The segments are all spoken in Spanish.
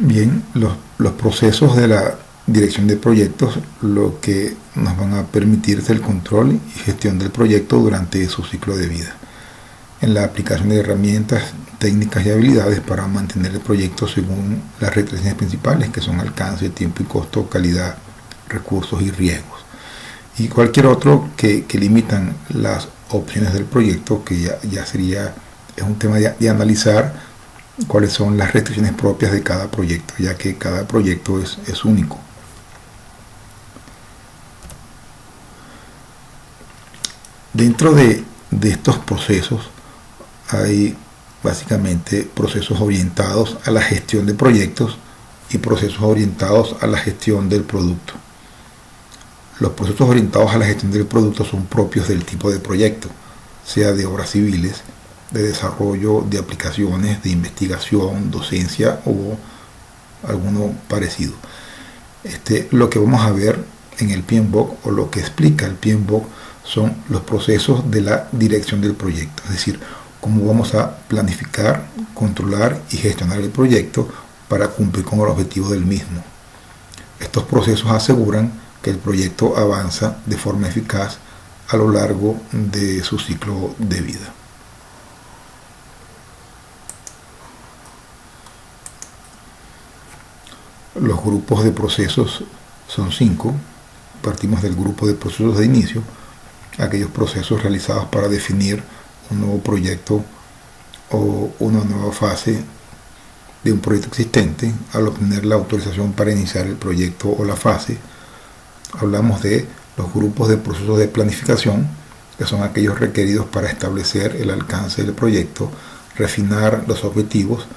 Bien, los procesos de la dirección de proyectos lo que nos van a permitir es el control y gestión del proyecto durante su ciclo de vida, en la aplicación de herramientas, técnicas y habilidades para mantener el proyecto según las restricciones principales, que son alcance, tiempo y costo, calidad, recursos y riesgos. Y cualquier otro que limitan las opciones del proyecto, que ya sería, es un tema de analizar cuáles son las restricciones propias de cada proyecto, ya que cada proyecto es único. Dentro de estos procesos hay básicamente procesos orientados a la gestión de proyectos y procesos orientados a la gestión del producto. Los procesos orientados a la gestión del producto son propios del tipo de proyecto, sea de obras civiles, de desarrollo de aplicaciones, de investigación, docencia o alguno parecido. Lo que vamos a ver en el PMBOK, o lo que explica el PMBOK, son los procesos de la dirección del proyecto, es decir, cómo vamos a planificar, controlar y gestionar el proyecto para cumplir con el objetivo del mismo. Estos procesos aseguran que el proyecto avanza de forma eficaz a lo largo de su ciclo de vida. Los grupos de procesos son 5. Partimos del grupo de procesos de inicio, aquellos procesos realizados para definir un nuevo proyecto o una nueva fase de un proyecto existente al obtener la autorización para iniciar el proyecto o la fase. Hablamos de los grupos de procesos de planificación, que son aquellos requeridos para establecer el alcance del proyecto, refinar los objetivos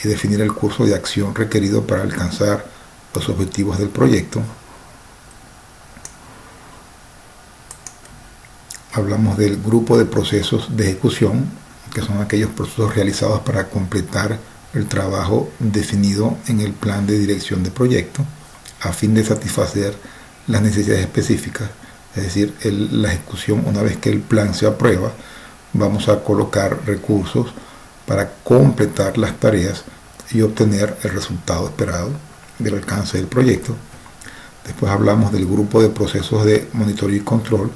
y definir el curso de acción requerido para alcanzar los objetivos del proyecto. Hablamos del grupo de procesos de ejecución, que son aquellos procesos realizados para completar el trabajo definido en el plan de dirección de proyecto, a fin de satisfacer las necesidades específicas. Es decir, la ejecución, una vez que el plan se aprueba, vamos a colocar recursos para completar las tareas y obtener el resultado esperado del alcance del proyecto. Después hablamos del grupo de procesos de monitoreo y control,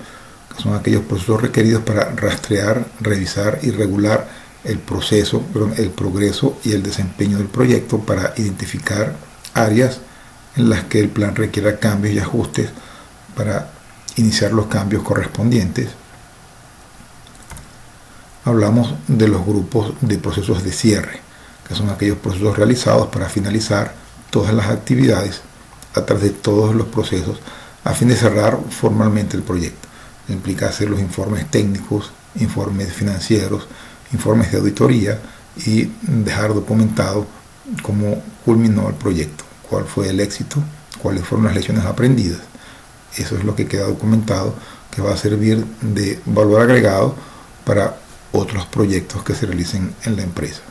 que son aquellos procesos requeridos para rastrear, revisar y regular el progreso y el desempeño del proyecto, para identificar áreas en las que el plan requiera cambios y ajustes para iniciar los cambios correspondientes. Hablamos de los grupos de procesos de cierre, que son aquellos procesos realizados para finalizar todas las actividades a través de todos los procesos a fin de cerrar formalmente el proyecto. Implica hacer los informes técnicos, informes financieros, informes de auditoría y dejar documentado cómo culminó el proyecto, cuál fue el éxito, cuáles fueron las lecciones aprendidas. Eso es lo que queda documentado, que va a servir de valor agregado para otros proyectos que se realicen en la empresa.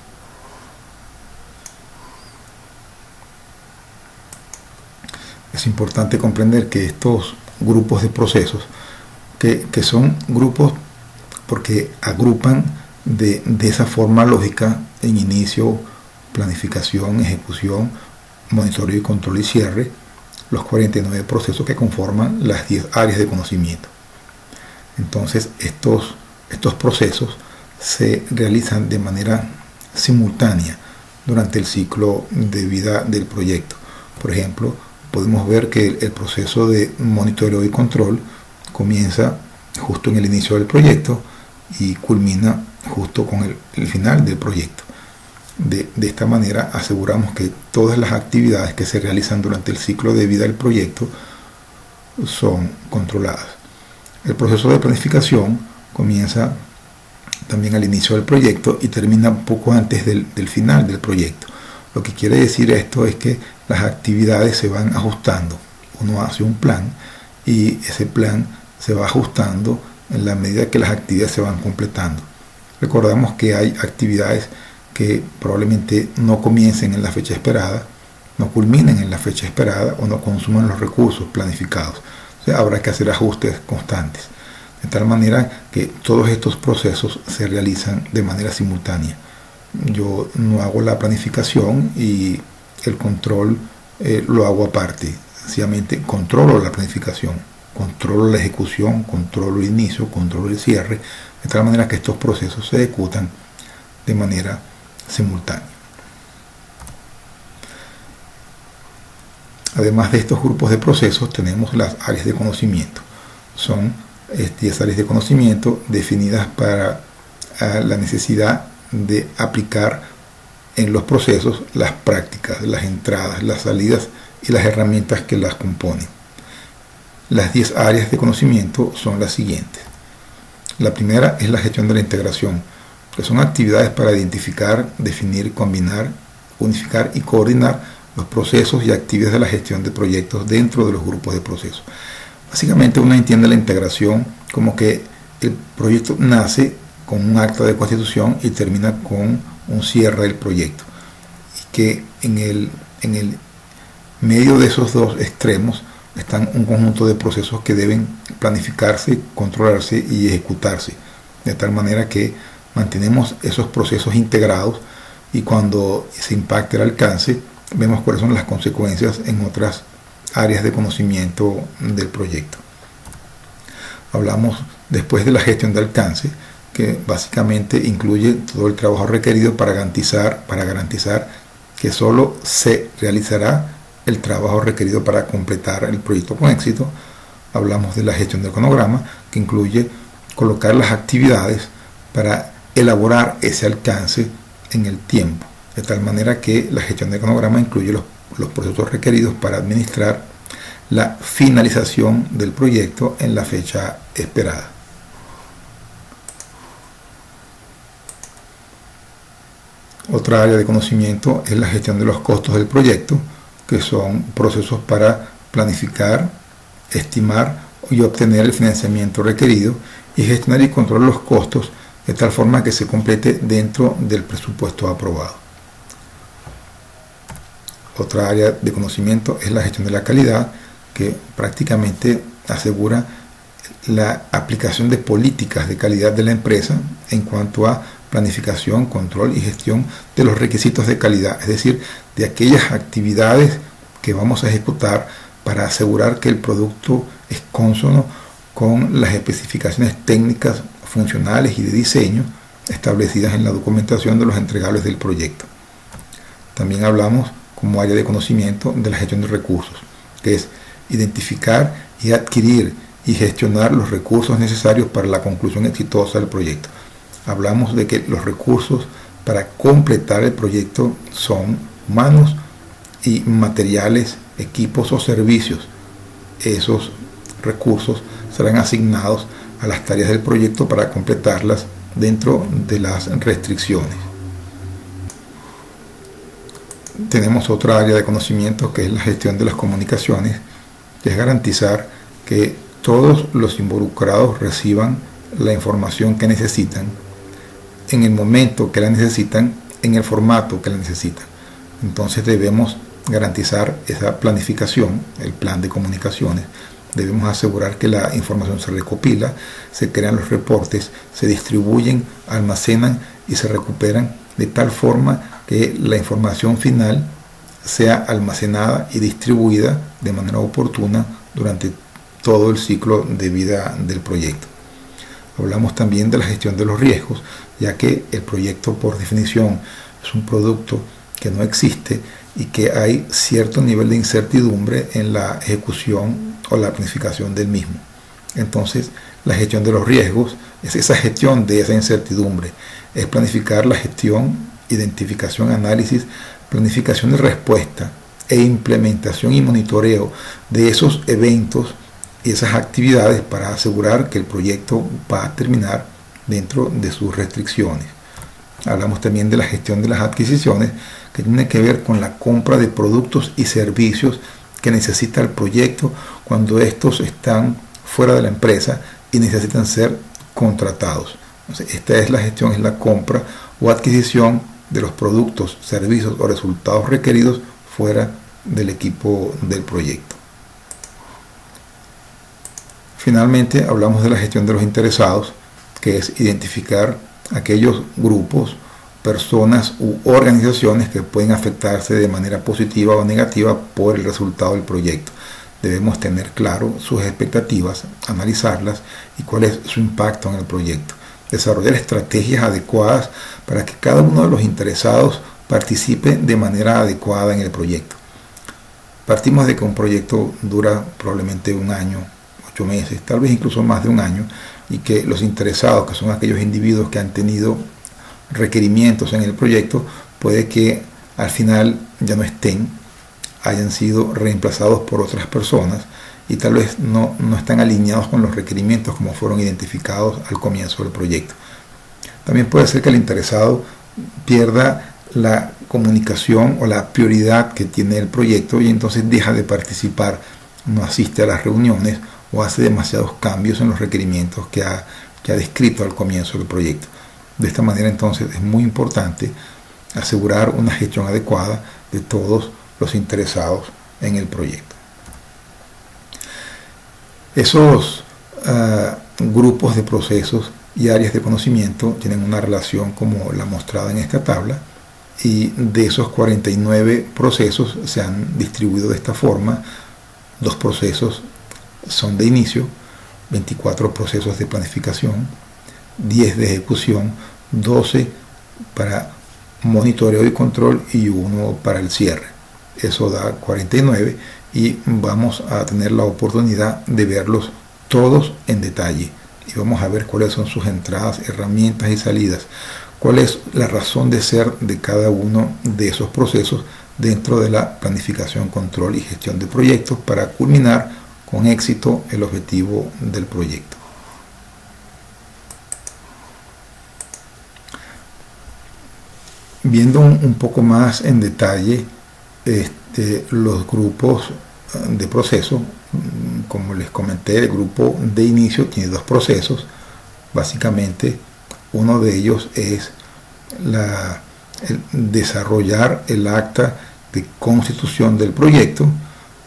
Es importante comprender que estos grupos de procesos, que son grupos porque agrupan de esa forma lógica en inicio, planificación, ejecución, monitoreo y control y cierre, los 49 procesos que conforman las 10 áreas de conocimiento. Entonces estos procesos se realizan de manera simultánea durante el ciclo de vida del proyecto. Por ejemplo, podemos ver que el proceso de monitoreo y control comienza justo en el inicio del proyecto y culmina justo con el final del proyecto. De esta manera aseguramos que todas las actividades que se realizan durante el ciclo de vida del proyecto son controladas. El proceso de planificación comienza también al inicio del proyecto y termina poco antes del final del proyecto. Lo que quiere decir esto es que las actividades se van ajustando. Uno hace un plan y ese plan se va ajustando en la medida que las actividades se van completando. Recordamos que hay actividades que probablemente no comiencen en la fecha esperada, no culminen en la fecha esperada o no consuman los recursos planificados. O sea, habrá que hacer ajustes constantes, de tal manera que todos estos procesos se realizan de manera simultánea. Yo no hago la planificación y el control lo hago aparte. Sencillamente controlo la planificación, controlo la ejecución, controlo el inicio, controlo el cierre, de tal manera que estos procesos se ejecutan de manera simultánea. Además de estos grupos de procesos, tenemos las áreas de conocimiento. Son 10 áreas de conocimiento definidas para la necesidad de aplicar en los procesos las prácticas, las entradas, las salidas y las herramientas que las componen. Las 10 áreas de conocimiento son las siguientes. La primera es la gestión de la integración, que son actividades para identificar, definir, combinar, unificar y coordinar los procesos y actividades de la gestión de proyectos dentro de los grupos de procesos. Básicamente uno entiende la integración como que el proyecto nace con un acta de constitución y termina con un cierre del proyecto. Y que en el medio de esos dos extremos están un conjunto de procesos que deben planificarse, controlarse y ejecutarse. De tal manera que mantenemos esos procesos integrados y cuando se impacte el alcance, vemos cuáles son las consecuencias en otras áreas de conocimiento del proyecto. Hablamos después de la gestión de alcance, que básicamente incluye todo el trabajo requerido para garantizar que solo se realizará el trabajo requerido para completar el proyecto con éxito. Hablamos de la gestión del cronograma, que incluye colocar las actividades para elaborar ese alcance en el tiempo, de tal manera que la gestión del cronograma incluye los procesos requeridos para administrar la finalización del proyecto en la fecha esperada. Otra área de conocimiento es la gestión de los costos del proyecto, que son procesos para planificar, estimar y obtener el financiamiento requerido y gestionar y controlar los costos de tal forma que se complete dentro del presupuesto aprobado. Otra área de conocimiento es la gestión de la calidad, que prácticamente asegura la aplicación de políticas de calidad de la empresa en cuanto a planificación, control y gestión de los requisitos de calidad, es decir, de aquellas actividades que vamos a ejecutar para asegurar que el producto es cónsono con las especificaciones técnicas, funcionales y de diseño establecidas en la documentación de los entregables del proyecto. También hablamos como área de conocimiento de la gestión de recursos, que es identificar y adquirir y gestionar los recursos necesarios para la conclusión exitosa del proyecto. Hablamos de que los recursos para completar el proyecto son humanos y materiales, equipos o servicios. Esos recursos serán asignados a las tareas del proyecto para completarlas dentro de las restricciones. Tenemos otra área de conocimiento que es la gestión de las comunicaciones, que es garantizar que todos los involucrados reciban la información que necesitan en el momento que la necesitan, en el formato que la necesitan. Entonces debemos garantizar esa planificación, el plan de comunicaciones. Debemos asegurar que la información se recopila, se crean los reportes, se distribuyen, almacenan y se recuperan de tal forma que la información final sea almacenada y distribuida de manera oportuna durante todo el ciclo de vida del proyecto. Hablamos también de la gestión de los riesgos, ya que el proyecto por definición es un producto que no existe y que hay cierto nivel de incertidumbre en la ejecución o la planificación del mismo. Entonces, la gestión de los riesgos es esa gestión de esa incertidumbre, es planificar la gestión, identificación, análisis, planificación de respuesta e implementación y monitoreo de esos eventos y esas actividades para asegurar que el proyecto va a terminar dentro de sus restricciones. Hablamos también de la gestión de las adquisiciones, que tiene que ver con la compra de productos y servicios que necesita el proyecto cuando estos están fuera de la empresa y necesitan ser contratados. Entonces, esta es la gestión, es la compra o adquisición de los productos, servicios o resultados requeridos fuera del equipo del proyecto. Finalmente, hablamos de la gestión de los interesados, que es identificar aquellos grupos personas u organizaciones que pueden afectarse de manera positiva o negativa por el resultado del proyecto. Debemos tener claro sus expectativas, analizarlas y cuál es su impacto en el proyecto. Desarrollar estrategias adecuadas para que cada uno de los interesados participe de manera adecuada en el proyecto. Partimos de que un proyecto dura probablemente un año, 8 meses, tal vez incluso más de un año, y que los interesados, que son aquellos individuos que han tenido requerimientos en el proyecto, puede que al final ya no estén, hayan sido reemplazados por otras personas y tal vez no están alineados con los requerimientos como fueron identificados al comienzo del proyecto. También puede ser que el interesado pierda la comunicación o la prioridad que tiene el proyecto y entonces deja de participar, no asiste a las reuniones o hace demasiados cambios en los requerimientos que ha descrito al comienzo del proyecto. De esta manera entonces es muy importante asegurar una gestión adecuada de todos los interesados en el proyecto. Esos grupos de procesos y áreas de conocimiento tienen una relación como la mostrada en esta tabla, y de esos 49 procesos se han distribuido de esta forma. 2 procesos son de inicio, 24 procesos de planificación, 10 de ejecución, 12 para monitoreo y control y 1 para el cierre. Eso da 49 y vamos a tener la oportunidad de verlos todos en detalle y vamos a ver cuáles son sus entradas, herramientas y salidas, cuál es la razón de ser de cada uno de esos procesos dentro de la planificación, control y gestión de proyectos para culminar con éxito el objetivo del proyecto. Viendo un poco más en detalle los grupos de proceso, como les comenté, el grupo de inicio tiene 2 procesos. Básicamente, uno de ellos es el desarrollar el acta de constitución del proyecto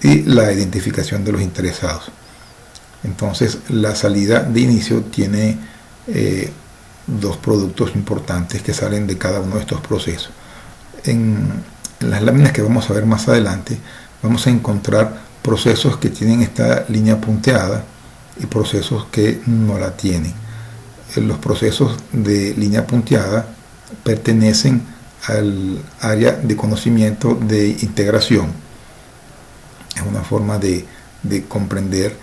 y la identificación de los interesados. Entonces, la salida de inicio tiene 2 productos importantes que salen de cada uno de estos procesos. En las láminas que vamos a ver más adelante, vamos a encontrar procesos que tienen esta línea punteada y procesos que no la tienen. Los procesos de línea punteada pertenecen al área de conocimiento de integración. Es una forma de comprender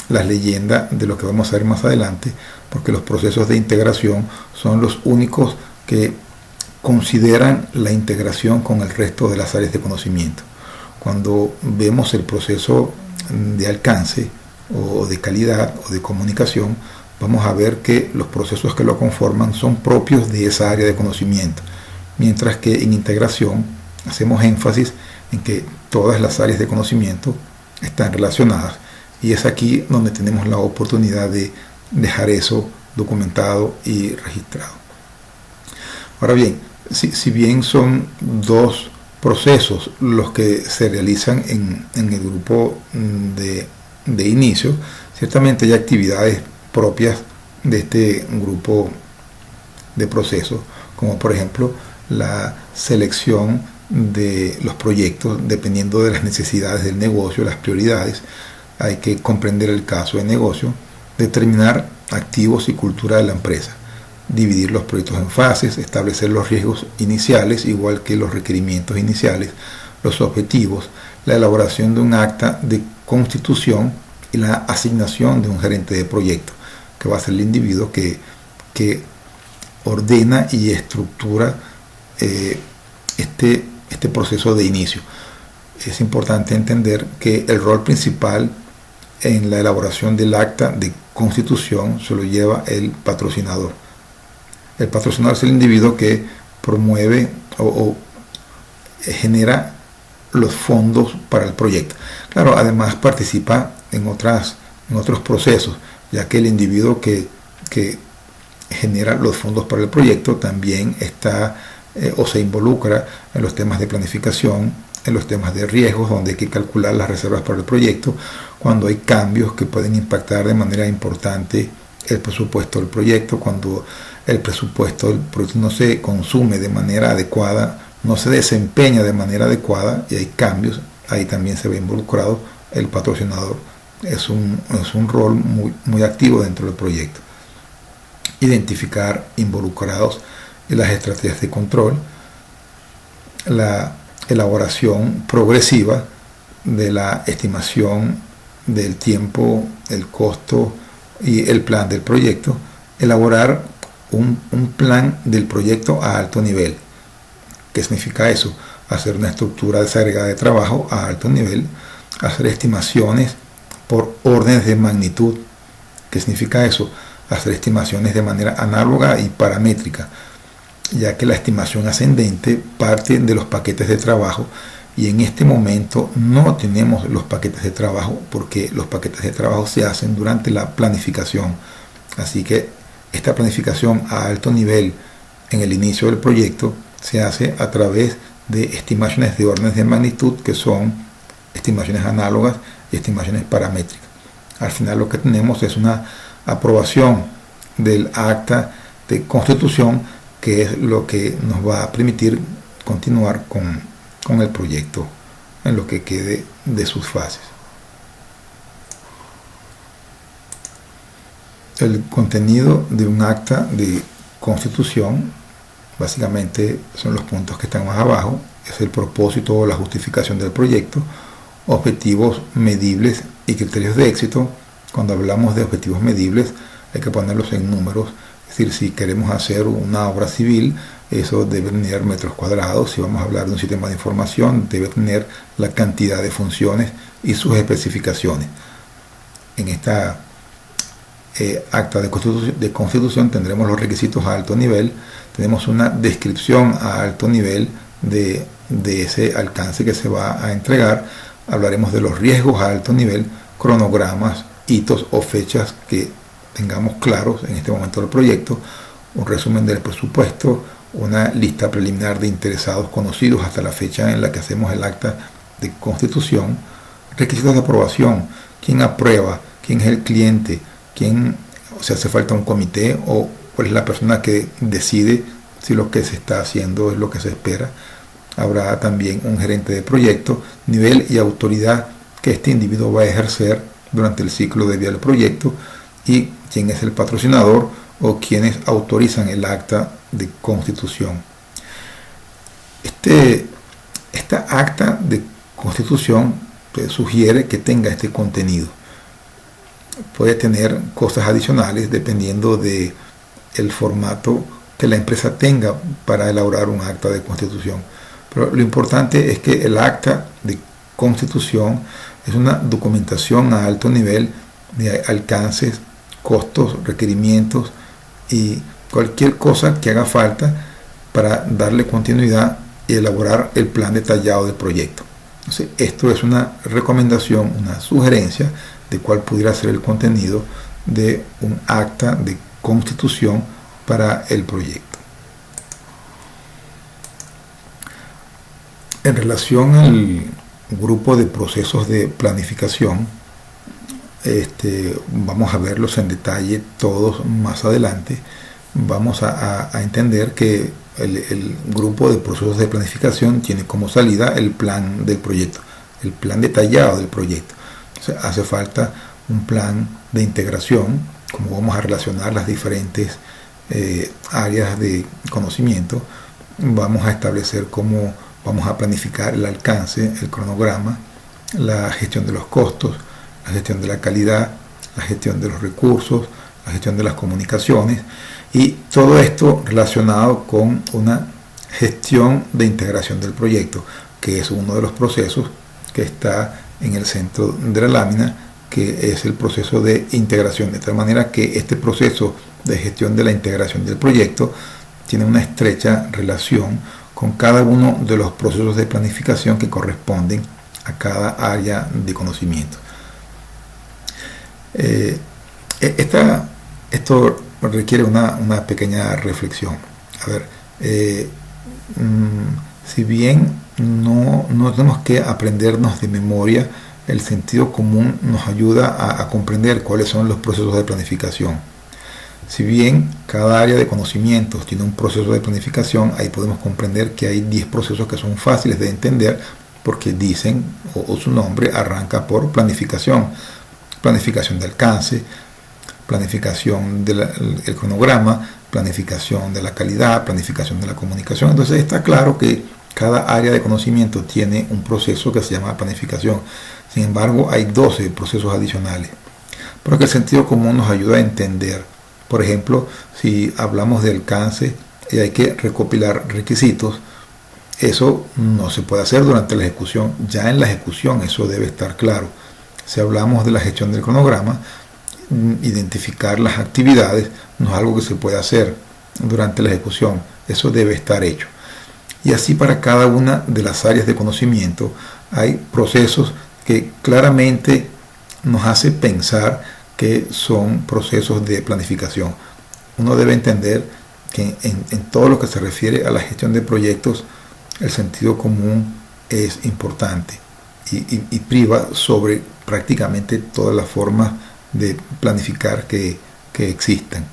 las leyendas de lo que vamos a ver más adelante, porque los procesos de integración son los únicos que consideran la integración con el resto de las áreas de conocimiento. Cuando vemos el proceso de alcance o de calidad o de comunicación, vamos a ver que los procesos que lo conforman son propios de esa área de conocimiento, mientras que en integración hacemos énfasis en que todas las áreas de conocimiento están relacionadas, y es aquí donde tenemos la oportunidad de dejar eso documentado y registrado. Ahora bien, si bien son 2 procesos los que se realizan en el grupo de inicio, ciertamente hay actividades propias de este grupo de procesos, como por ejemplo la selección de los proyectos dependiendo de las necesidades del negocio, las prioridades. Hay que comprender el caso de negocio, determinar activos y cultura de la empresa, dividir los proyectos en fases, establecer los riesgos iniciales, igual que los requerimientos iniciales, los objetivos, la elaboración de un acta de constitución y la asignación de un gerente de proyecto, que va a ser el individuo que ordena y estructura este proceso de inicio. Es importante entender que el rol principal en la elaboración del acta de constitución se lo lleva el patrocinador. El patrocinador es el individuo que promueve o genera los fondos para el proyecto. Claro, además participa en otros procesos, ya que el individuo que genera los fondos para el proyecto también está o se involucra en los temas de planificación, en los temas de riesgos, donde hay que calcular las reservas para el proyecto, cuando hay cambios que pueden impactar de manera importante el presupuesto del proyecto. Cuando el presupuesto del proyecto no se consume de manera adecuada, no se desempeña de manera adecuada y hay cambios, ahí también se ve involucrado el patrocinador. Es un rol muy activo dentro del proyecto. Identificar involucrados en las estrategias de control, la elaboración progresiva de la estimación del tiempo, el costo y el plan del proyecto. Elaborar un plan del proyecto a alto nivel. ¿Qué significa eso? Hacer una estructura desagregada de trabajo a alto nivel, hacer estimaciones por órdenes de magnitud. ¿Qué significa eso? Hacer estimaciones de manera análoga y paramétrica, ya que la estimación ascendente parte de los paquetes de trabajo y en este momento no tenemos los paquetes de trabajo porque los paquetes de trabajo se hacen durante la planificación. Así que esta planificación a alto nivel en el inicio del proyecto se hace a través de estimaciones de órdenes de magnitud, que son estimaciones análogas y estimaciones paramétricas. Al final lo que tenemos es una aprobación del acta de constitución, que es lo que nos va a permitir continuar con el proyecto en lo que quede de sus fases. El contenido de un acta de constitución básicamente son los puntos que están más abajo. Es el propósito o la justificación del proyecto, objetivos medibles y criterios de éxito. Cuando hablamos de objetivos medibles hay que ponerlos en números. Es decir, si queremos hacer una obra civil, eso debe tener metros cuadrados. Si vamos a hablar de un sistema de información, debe tener la cantidad de funciones y sus especificaciones. En esta acta de constitución tendremos los requisitos a alto nivel, tenemos una descripción a alto nivel de ese alcance que se va a entregar, hablaremos de los riesgos a alto nivel, cronogramas, hitos o fechas que tengamos claros en este momento del proyecto, un resumen del presupuesto, una lista preliminar de interesados conocidos hasta la fecha en la que hacemos el acta de constitución, requisitos de aprobación, quién aprueba, quién es el cliente, si hace falta un comité o cuál es la persona que decide si lo que se está haciendo es lo que se espera. Habrá también un gerente de proyecto, nivel y autoridad que este individuo va a ejercer durante el ciclo de vida del proyecto y quién es el patrocinador o quienes autorizan el acta de constitución. Esta acta de constitución sugiere que tenga este contenido. Puede tener cosas adicionales dependiendo de el formato que la empresa tenga para elaborar un acta de constitución. Pero lo importante es que el acta de constitución es una documentación a alto nivel de alcances, costos, requerimientos y cualquier cosa que haga falta para darle continuidad y elaborar el plan detallado del proyecto. Entonces, esto es una recomendación, una sugerencia de cuál pudiera ser el contenido de un acta de constitución para el proyecto. En relación al grupo de procesos de planificación, vamos a verlos en detalle todos más adelante. Vamos a entender que el grupo de procesos de planificación tiene como salida el plan del proyecto, el plan detallado del proyecto. O sea, hace falta un plan de integración, como vamos a relacionar las diferentes áreas de conocimiento. Vamos a establecer cómo vamos a planificar el alcance, el cronograma, la gestión de los costos, la gestión de la calidad, la gestión de los recursos, la gestión de las comunicaciones y todo esto relacionado con una gestión de integración del proyecto, que es uno de los procesos que está en el centro de la lámina, que es el proceso de integración, de tal manera que este proceso de gestión de la integración del proyecto tiene una estrecha relación con cada uno de los procesos de planificación que corresponden a cada área de conocimiento. Esto requiere una pequeña reflexión. A ver, si bien no tenemos que aprendernos de memoria, el sentido común nos ayuda a comprender cuáles son los procesos de planificación. Si bien cada área de conocimientos tiene un proceso de planificación, ahí podemos comprender que hay 10 procesos que son fáciles de entender porque dicen, o su nombre arranca por planificación. Planificación de alcance, planificación del cronograma, planificación de la calidad, planificación de la comunicación. Entonces está claro que cada área de conocimiento tiene un proceso que se llama planificación. Sin embargo, hay 12 procesos adicionales. Pero que el sentido común nos ayuda a entender. Por ejemplo, si hablamos de alcance y hay que recopilar requisitos, eso no se puede hacer durante la ejecución. Ya en la ejecución eso debe estar claro. Si hablamos de la gestión del cronograma, identificar las actividades no es algo que se puede hacer durante la ejecución. Eso debe estar hecho. Y así para cada una de las áreas de conocimiento hay procesos que claramente nos hace pensar que son procesos de planificación. Uno debe entender que en todo lo que se refiere a la gestión de proyectos, el sentido común es importante y priva sobre prácticamente todas las formas de planificar que existen.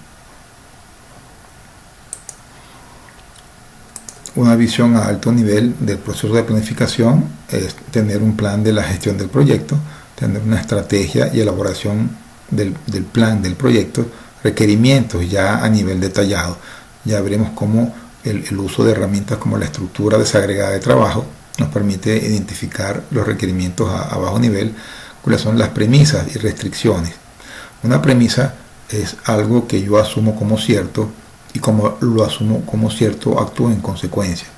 Una visión a alto nivel del proceso de planificación es tener un plan de la gestión del proyecto, tener una estrategia y elaboración del plan del proyecto, requerimientos ya a nivel detallado. Ya veremos cómo el uso de herramientas como la estructura desagregada de trabajo nos permite identificar los requerimientos a bajo nivel, cuáles son las premisas y restricciones. Una premisa es algo que yo asumo como cierto y como lo asumo como cierto actúo en consecuencia.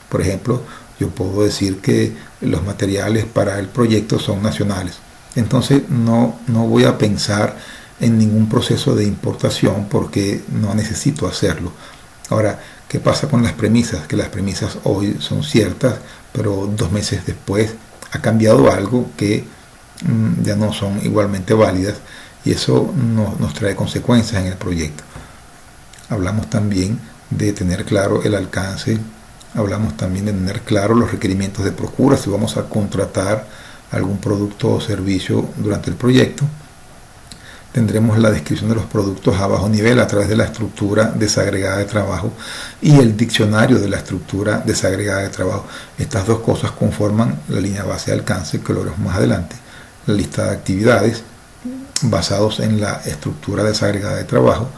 Por ejemplo, yo puedo decir que los materiales para el proyecto son nacionales. Entonces no voy a pensar en ningún proceso de importación porque no necesito hacerlo. Ahora, ¿qué pasa con las premisas? Que las premisas hoy son ciertas, pero 2 meses después ha cambiado algo que ya no son igualmente válidas y eso nos trae consecuencias en el proyecto. Hablamos también de tener claro el alcance, hablamos también de tener claro los requerimientos de procura si vamos a contratar algún producto o servicio durante el proyecto. Tendremos la descripción de los productos a bajo nivel a través de la estructura desagregada de trabajo y el diccionario de la estructura desagregada de trabajo. Estas dos cosas conforman la línea base de alcance, que lo veremos más adelante. La lista de actividades basados en la estructura desagregada de trabajo.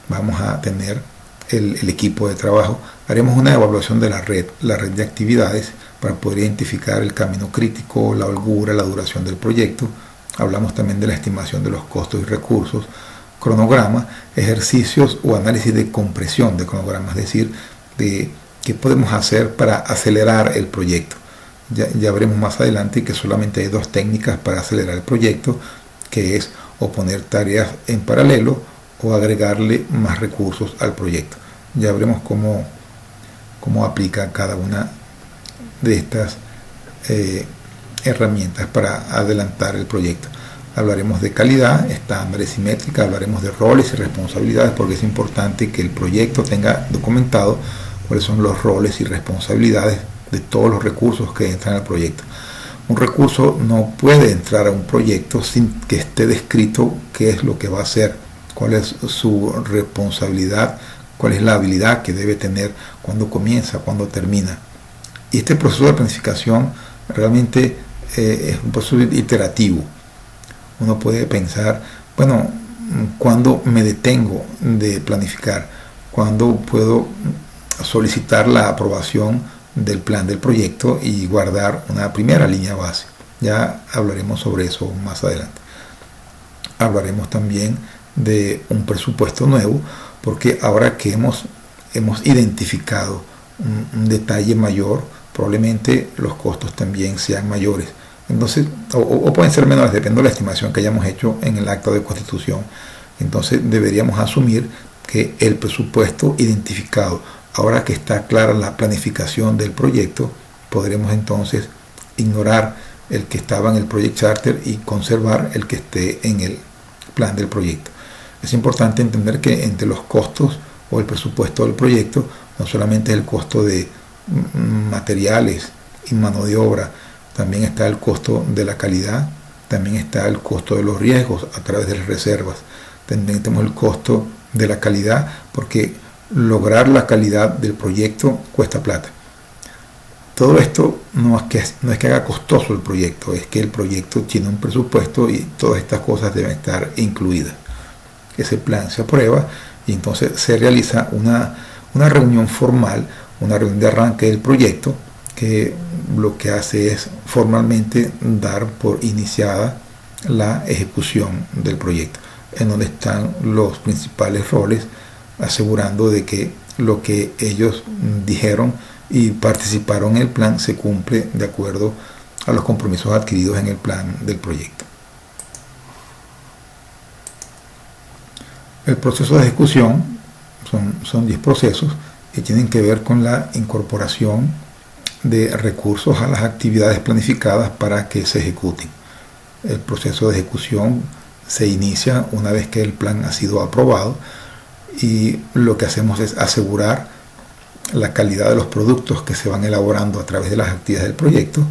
Vamos a tener el equipo de trabajo. Haremos una evaluación de la red de actividades para poder identificar el camino crítico, la holgura, la duración del proyecto. Hablamos también de la estimación de los costos y recursos, cronograma, ejercicios o análisis de compresión de cronograma, es decir, de qué podemos hacer para acelerar el proyecto. Ya veremos más adelante que solamente hay 2 técnicas para acelerar el proyecto, que es o poner tareas en paralelo o agregarle más recursos al proyecto. Ya veremos cómo aplica cada una de estas herramientas para adelantar el proyecto. Hablaremos de calidad, estándares y métricas, hablaremos de roles y responsabilidades porque es importante que el proyecto tenga documentado cuáles son los roles y responsabilidades de todos los recursos que entran al proyecto. Un recurso no puede entrar a un proyecto sin que esté descrito qué es lo que va a hacer, cuál es su responsabilidad, cuál es la habilidad que debe tener, cuándo comienza, cuándo termina. Y este proceso de planificación realmente es un proceso iterativo. Uno puede pensar, bueno, ¿cuándo me detengo de planificar? ¿Cuándo puedo solicitar la aprobación del plan del proyecto y guardar una primera línea base? Ya hablaremos sobre eso más adelante. Hablaremos también de un presupuesto nuevo, porque ahora que hemos identificado un detalle mayor, probablemente los costos también sean mayores. Entonces, o pueden ser menores, depende de la estimación que hayamos hecho en el acto de constitución. Entonces deberíamos asumir que el presupuesto identificado, ahora que está clara la planificación del proyecto, podremos entonces ignorar el que estaba en el Project Charter y conservar el que esté en el plan del proyecto. Es importante entender que entre los costos o el presupuesto del proyecto no solamente es el costo de materiales y mano de obra, también está el costo de la calidad, también está el costo de los riesgos a través de las reservas, también tenemos el costo de la calidad, porque lograr la calidad del proyecto cuesta plata. Todo esto no es que haga costoso el proyecto, es que el proyecto tiene un presupuesto y todas estas cosas deben estar incluidas. Ese plan se aprueba y entonces se realiza una reunión formal, una reunión de arranque del proyecto, que lo que hace es formalmente dar por iniciada la ejecución del proyecto, en donde están los principales roles, asegurando de que lo que ellos dijeron y participaron en el plan se cumple de acuerdo a los compromisos adquiridos en el plan del proyecto. El proceso de ejecución son 10 procesos que tienen que ver con la incorporación de recursos a las actividades planificadas para que se ejecuten. El proceso de ejecución se inicia una vez que el plan ha sido aprobado y lo que hacemos es asegurar la calidad de los productos que se van elaborando a través de las actividades del proyecto.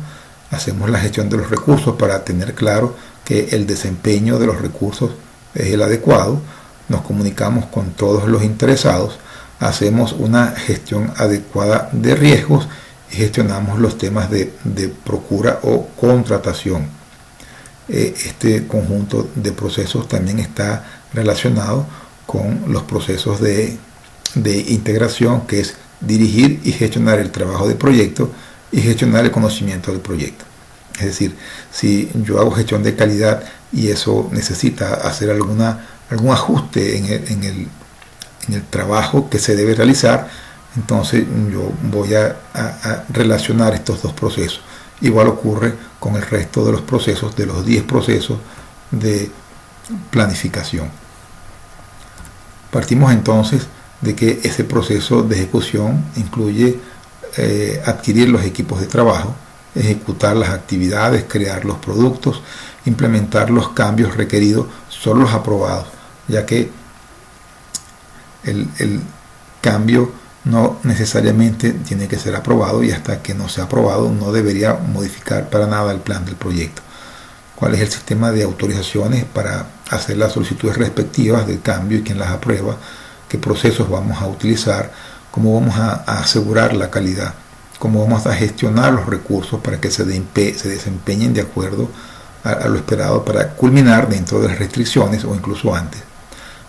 Hacemos la gestión de los recursos para tener claro que el desempeño de los recursos es el adecuado. Nos comunicamos con todos los interesados, hacemos una gestión adecuada de riesgos y gestionamos los temas de procura o contratación. Este conjunto de procesos también está relacionado con los procesos de integración, que es dirigir y gestionar el trabajo de proyecto y gestionar el conocimiento del proyecto. Es decir, si yo hago gestión de calidad y eso necesita hacer algún ajuste en el trabajo que se debe realizar, entonces yo voy a relacionar estos dos procesos. Igual ocurre con el resto de los procesos, de los 10 procesos de planificación. Partimos entonces de que ese proceso de ejecución incluye adquirir los equipos de trabajo, ejecutar las actividades, crear los productos, implementar los cambios requeridos, son los aprobados, ya que el cambio no necesariamente tiene que ser aprobado y hasta que no sea aprobado no debería modificar para nada el plan del proyecto. ¿Cuál es el sistema de autorizaciones para hacer las solicitudes respectivas del cambio y quién las aprueba? ¿Qué procesos vamos a utilizar? ¿Cómo vamos a asegurar la calidad? ¿Cómo vamos a gestionar los recursos para que se desempeñen de acuerdo a lo esperado para culminar dentro de las restricciones o incluso antes?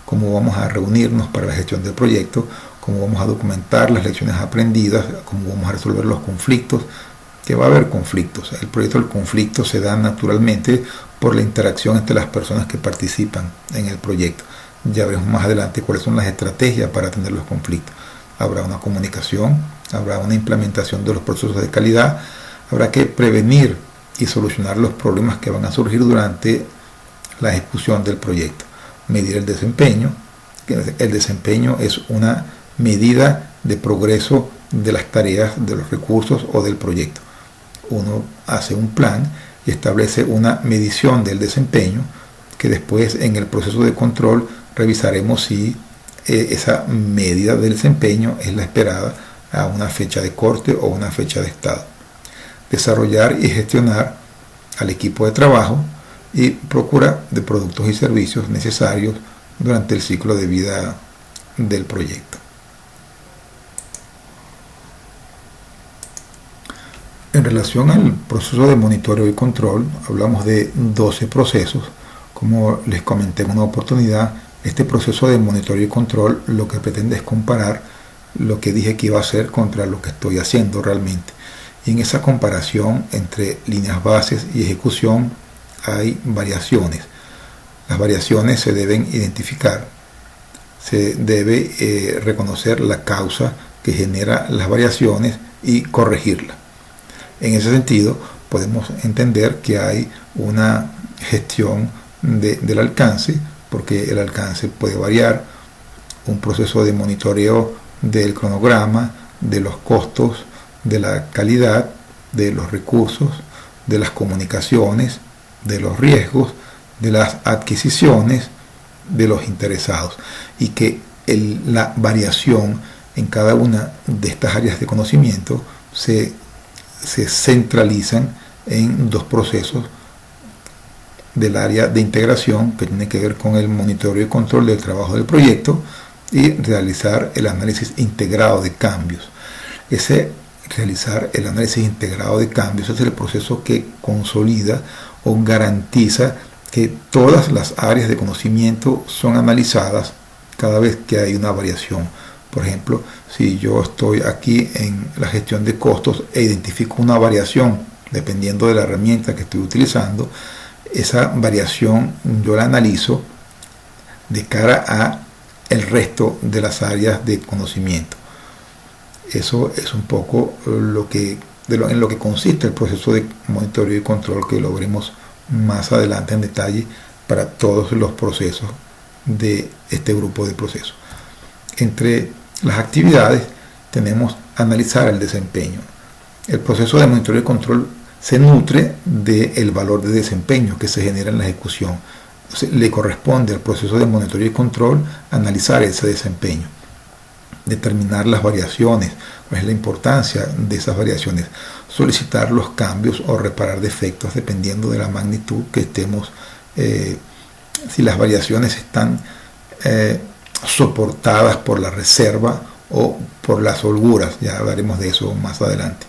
¿Cómo vamos a reunirnos para la gestión del proyecto? ¿Cómo vamos a documentar las lecciones aprendidas? ¿Cómo vamos a resolver los conflictos? Que va a haber conflictos. El proyecto del conflicto se da naturalmente por la interacción entre las personas que participan en el proyecto. Ya veremos más adelante cuáles son las estrategias para atender los conflictos. Habrá una comunicación, habrá una implementación de los procesos de calidad, habrá que prevenir y solucionar los problemas que van a surgir durante la ejecución del proyecto. Medir el desempeño. El desempeño es una medida de progreso de las tareas, de los recursos o del proyecto. Uno hace un plan y establece una medición del desempeño que después en el proceso de control revisaremos si esa medida del desempeño es la esperada a una fecha de corte o una fecha de estado. Desarrollar y gestionar al equipo de trabajo y procura de productos y servicios necesarios durante el ciclo de vida del proyecto. En relación al proceso de monitoreo y control, hablamos de 12 procesos. Como les comenté en una oportunidad, este proceso de monitoreo y control lo que pretende es comparar lo que dije que iba a hacer contra lo que estoy haciendo realmente. Y en esa comparación entre líneas bases y ejecución hay variaciones. Las variaciones se deben identificar. Se debe reconocer la causa que genera las variaciones y corregirla. En ese sentido, podemos entender que hay una gestión del alcance, porque el alcance puede variar, un proceso de monitoreo del cronograma, de los costos, de la calidad, de los recursos, de las comunicaciones, de los riesgos, de las adquisiciones, de los interesados, y que la variación en cada una de estas áreas de conocimiento se centralizan en dos procesos del área de integración que tiene que ver con el monitoreo y control del trabajo del proyecto, y realizar el análisis integrado de cambios. Realizar el análisis integrado de cambios es el proceso que consolida o garantiza que todas las áreas de conocimiento son analizadas cada vez que hay una variación. Por ejemplo, si yo estoy aquí en la gestión de costos e identifico una variación dependiendo de la herramienta que estoy utilizando, esa variación yo la analizo de cara a el resto de las áreas de conocimiento. Eso es un poco en lo que consiste el proceso de monitoreo y control, que lo veremos más adelante en detalle para todos los procesos de este grupo de procesos. Entre las actividades tenemos analizar el desempeño. El proceso de monitoreo y control se nutre del valor de desempeño que se genera en la ejecución. Entonces, le corresponde al proceso de monitoreo y control analizar ese desempeño, determinar las variaciones, cuál es la importancia de esas variaciones, solicitar los cambios o reparar defectos dependiendo de la magnitud que estemos, si las variaciones están soportadas por la reserva o por las holguras. Ya hablaremos de eso más adelante.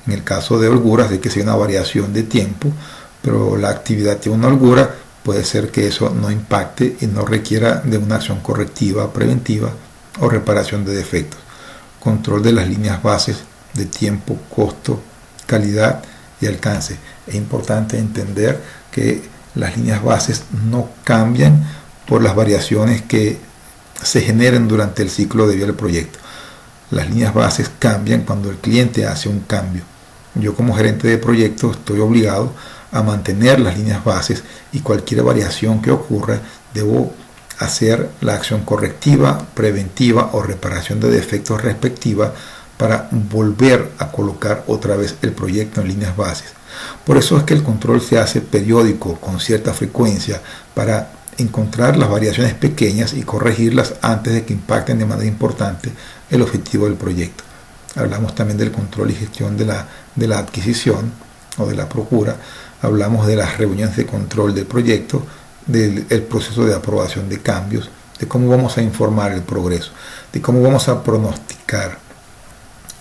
En el caso de holguras, de que sea una variación de tiempo, pero la actividad tiene una holgura, puede ser que eso no impacte y no requiera de una acción correctiva, preventiva o reparación de defectos. Control de las líneas bases de tiempo, costo, calidad y alcance. Es importante entender que las líneas bases no cambian por las variaciones que se generen durante el ciclo de vida del proyecto. Las líneas bases cambian cuando el cliente hace un cambio. Yo, como gerente de proyecto, estoy obligado a mantener las líneas bases, y cualquier variación que ocurra debo hacer la acción correctiva, preventiva o reparación de defectos respectiva para volver a colocar otra vez el proyecto en líneas bases. Por eso es que el control se hace periódico, con cierta frecuencia, para encontrar las variaciones pequeñas y corregirlas antes de que impacten de manera importante el objetivo del proyecto. Hablamos también del control y gestión de la adquisición o de la procura. Hablamos de las reuniones de control del proyecto, del proceso de aprobación de cambios, de cómo vamos a informar el progreso, de cómo vamos a pronosticar.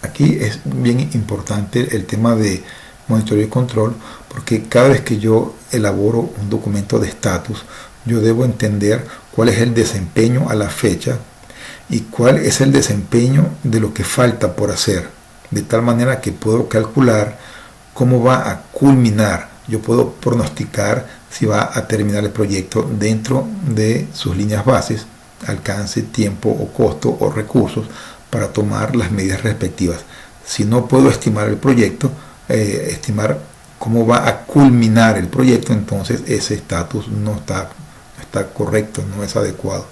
Aquí es bien importante el tema de monitoreo y control, porque cada vez que yo elaboro un documento de estatus, yo debo entender cuál es el desempeño a la fecha y cuál es el desempeño de lo que falta por hacer, de tal manera que puedo calcular cómo va a culminar. Yo puedo pronosticar si va a terminar el proyecto dentro de sus líneas bases, alcance, tiempo o costo o recursos, para tomar las medidas respectivas. Si no puedo estimar el proyecto, estimar cómo va a culminar el proyecto, entonces ese estatus no está correcto, no es adecuado.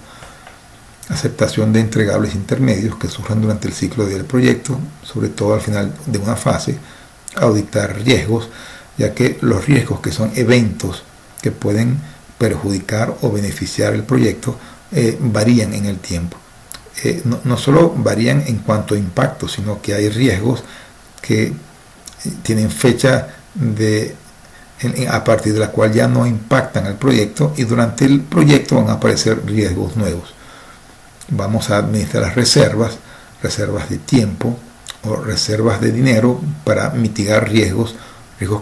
Aceptación de entregables intermedios que surjan durante el ciclo del proyecto, sobre todo al final de una fase. Auditar riesgos, ya que los riesgos, que son eventos que pueden perjudicar o beneficiar el proyecto, varían en el tiempo. No solo varían en cuanto a impacto, sino que hay riesgos que tienen fecha a partir de la cual ya no impactan el proyecto, y durante el proyecto van a aparecer riesgos nuevos. Vamos a administrar las reservas de tiempo o reservas de dinero para mitigar riesgos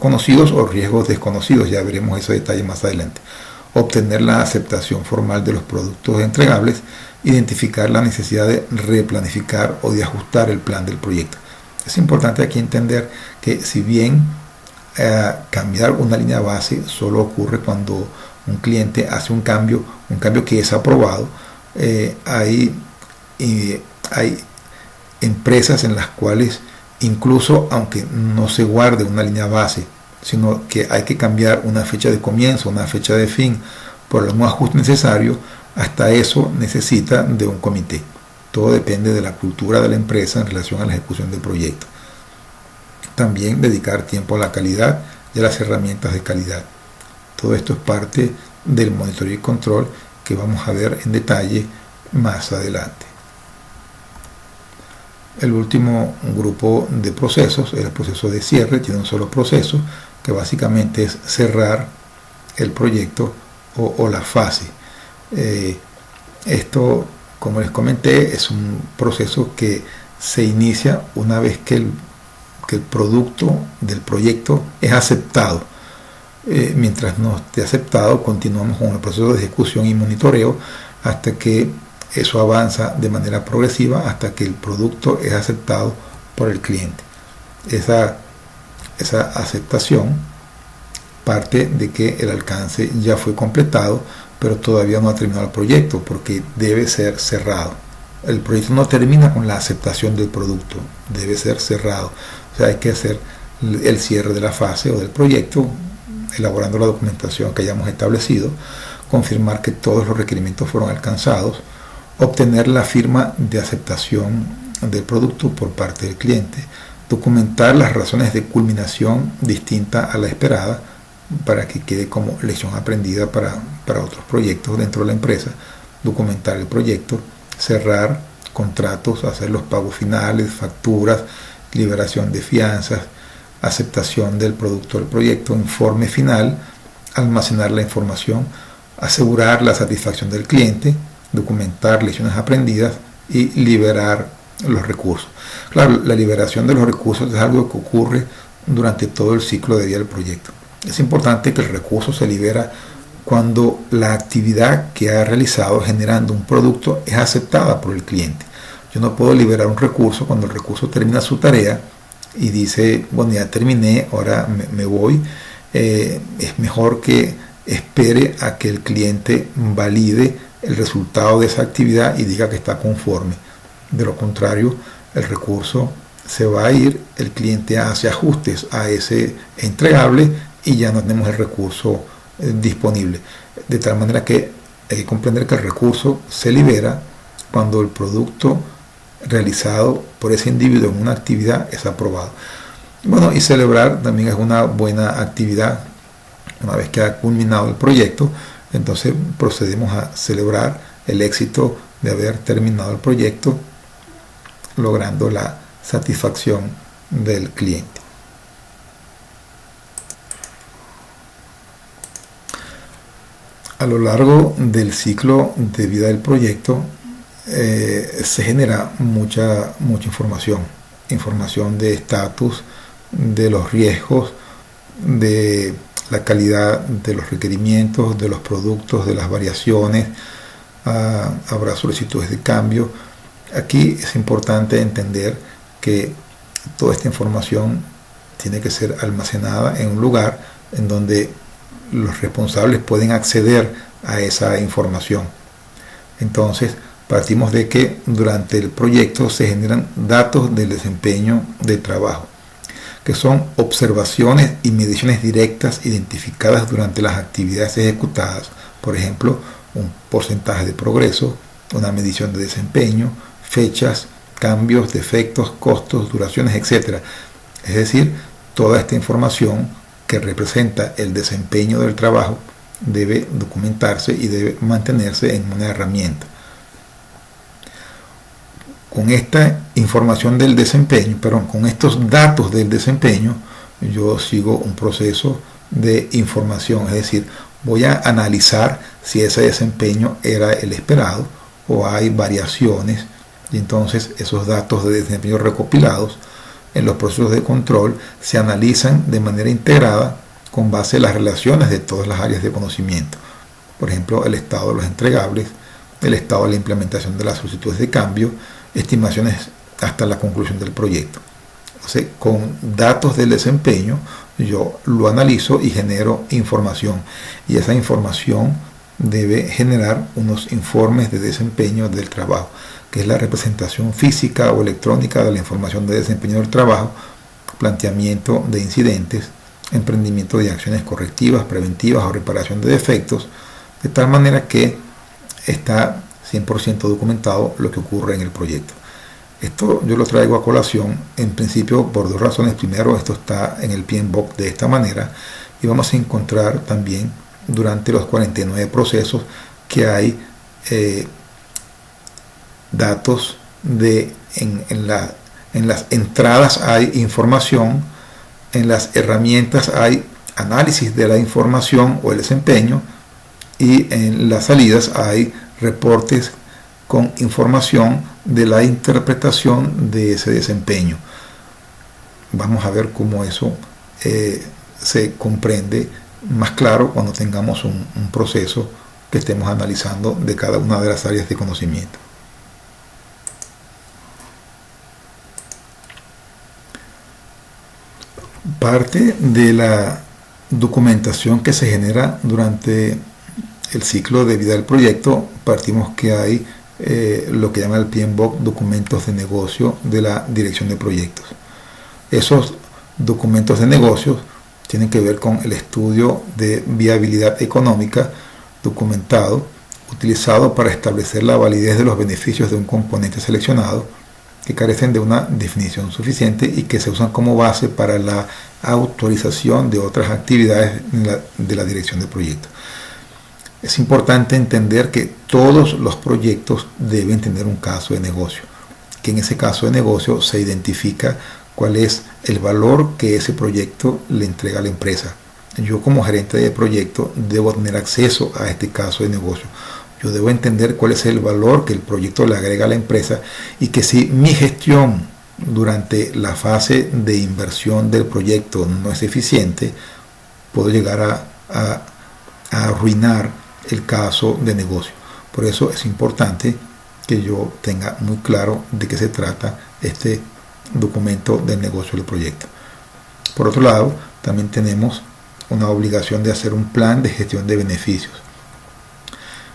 conocidos o riesgos desconocidos. Ya veremos ese detalle más adelante. Obtener la aceptación formal de los productos entregables, identificar la necesidad de replanificar o de ajustar el plan del proyecto. Es importante aquí entender que, si bien cambiar una línea base solo ocurre cuando un cliente hace un cambio que es aprobado, hay empresas en las cuales, incluso aunque no se guarde una línea base, sino que hay que cambiar una fecha de comienzo, una fecha de fin, por algún ajuste necesario, hasta eso necesita de un comité. Todo depende de la cultura de la empresa en relación a la ejecución del proyecto. También dedicar tiempo a la calidad y a las herramientas de calidad. Todo esto es parte del monitoreo y control que vamos a ver en detalle más adelante. El último grupo de procesos es el proceso de cierre. Tiene un solo proceso, que básicamente es cerrar el proyecto o la fase. Esto Como les comenté, es un proceso que se inicia una vez que el producto del proyecto es aceptado. Mientras no esté aceptado, continuamos con el proceso de ejecución y monitoreo hasta que eso avanza de manera progresiva hasta que el producto es aceptado por el cliente. Esa aceptación parte de que el alcance ya fue completado, pero todavía no ha terminado el proyecto porque debe ser cerrado. El proyecto no termina con la aceptación del producto, debe ser cerrado. O sea, hay que hacer el cierre de la fase o del proyecto, elaborando la documentación que hayamos establecido, confirmar que todos los requerimientos fueron alcanzados, obtener la firma de aceptación del producto por parte del cliente, documentar las razones de culminación distinta a la esperada para que quede como lección aprendida para otros proyectos dentro de la empresa, documentar el proyecto, cerrar contratos, hacer los pagos finales, facturas, liberación de fianzas, aceptación del producto del proyecto, informe final, almacenar la información, asegurar la satisfacción del cliente, documentar lecciones aprendidas y liberar los recursos. Claro, la liberación de los recursos es algo que ocurre durante todo el ciclo de vida del proyecto. Es importante que el recurso se libera cuando la actividad que ha realizado generando un producto es aceptada por el cliente. Yo no puedo liberar un recurso cuando el recurso termina su tarea y dice, bueno, ya terminé, ahora me voy. Es mejor que espere a que el cliente valide el resultado de esa actividad y diga que está conforme. De lo contrario, el recurso se va a ir, el cliente hace ajustes a ese entregable y ya no tenemos el recurso disponible. De tal manera que hay que comprender que el recurso se libera cuando el producto realizado por ese individuo en una actividad es aprobado. Bueno, y celebrar también es una buena actividad. Una vez que ha culminado el proyecto, entonces procedemos a celebrar el éxito de haber terminado el proyecto, logrando la satisfacción del cliente. A lo largo del ciclo de vida del proyecto se genera mucha información de estatus, de los riesgos, de la calidad de los requerimientos, de los productos, de las variaciones, habrá solicitudes de cambio. Aquí es importante entender que toda esta información tiene que ser almacenada en un lugar en donde los responsables pueden acceder a esa información. Entonces, partimos de que durante el proyecto se generan datos del desempeño del trabajo, que son observaciones y mediciones directas identificadas durante las actividades ejecutadas. Por ejemplo, un porcentaje de progreso, una medición de desempeño, fechas, cambios, defectos, costos, duraciones, etc. Es decir, toda esta información que representa el desempeño del trabajo debe documentarse y debe mantenerse en una herramienta. Con esta información del desempeño, con estos datos del desempeño, yo sigo un proceso de información, es decir, voy a analizar si ese desempeño era el esperado o hay variaciones, y entonces esos datos de desempeño recopilados en los procesos de control se analizan de manera integrada con base en las relaciones de todas las áreas de conocimiento. Por ejemplo, el estado de los entregables, el estado de la implementación de las solicitudes de cambio, estimaciones hasta la conclusión del proyecto. Entonces, con datos del desempeño, yo lo analizo y genero información. Y esa información debe generar unos informes de desempeño del trabajo, que es la representación física o electrónica de la información de desempeño del trabajo, planteamiento de incidentes, emprendimiento de acciones correctivas, preventivas o reparación de defectos, de tal manera que está 100% documentado lo que ocurre en el proyecto. Esto yo lo traigo a colación en principio por dos razones. Primero, esto está en el PMBOK de esta manera, y vamos a encontrar también durante los 49 procesos que hay datos en las entradas hay información, en las herramientas hay análisis de la información o el desempeño, y en las salidas hay reportes con información de la interpretación de ese desempeño. Vamos a ver cómo eso se comprende más claro cuando tengamos un proceso que estemos analizando de cada una de las áreas de conocimiento. Parte de la documentación que se genera durante el ciclo de vida del proyecto, partimos que hay lo que llama el PMBOK, documentos de negocio de la dirección de proyectos. Esos documentos de negocios tienen que ver con el estudio de viabilidad económica documentado, utilizado para establecer la validez de los beneficios de un componente seleccionado, que carecen de una definición suficiente y que se usan como base para la autorización de otras actividades de la dirección de proyectos. Es importante entender que todos los proyectos deben tener un caso de negocio, que en ese caso de negocio se identifica cuál es el valor que ese proyecto le entrega a la empresa. Yo como gerente de proyecto debo tener acceso a este caso de negocio. Yo debo entender cuál es el valor que el proyecto le agrega a la empresa y que si mi gestión durante la fase de inversión del proyecto no es eficiente, puedo llegar a arruinar el caso de negocio. Por eso es importante que yo tenga muy claro de qué se trata este documento del negocio del proyecto. Por otro lado, también tenemos una obligación de hacer un plan de gestión de beneficios.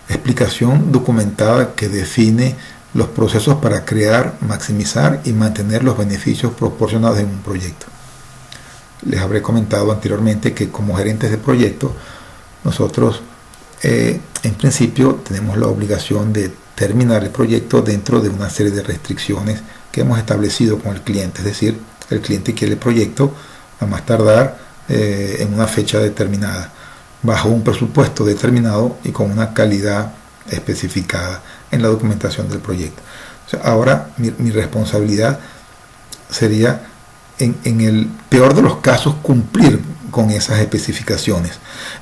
Explicación documentada que define los procesos para crear, maximizar y mantener los beneficios proporcionados en un proyecto. Les habré comentado anteriormente que como gerentes de proyecto, nosotros en principio tenemos la obligación de terminar el proyecto dentro de una serie de restricciones que hemos establecido con el cliente. Es decir, el cliente quiere el proyecto a más tardar en una fecha determinada, bajo un presupuesto determinado y con una calidad especificada en la documentación del proyecto. O sea, ahora mi responsabilidad sería, en el peor de los casos, cumplir con esas especificaciones.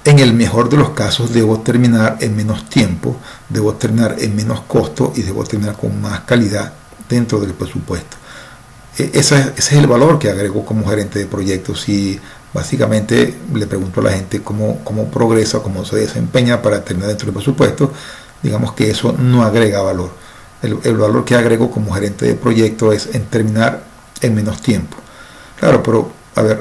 En el mejor de los casos debo terminar en menos tiempo, debo terminar en menos costo y debo terminar con más calidad dentro del presupuesto. Ese es el valor que agrego como gerente de proyectos. Y básicamente le pregunto a la gente cómo progresa, cómo se desempeña para terminar dentro del presupuesto, digamos que eso no agrega valor. El valor que agrego como gerente de proyecto es en terminar en menos tiempo. Claro, pero a ver,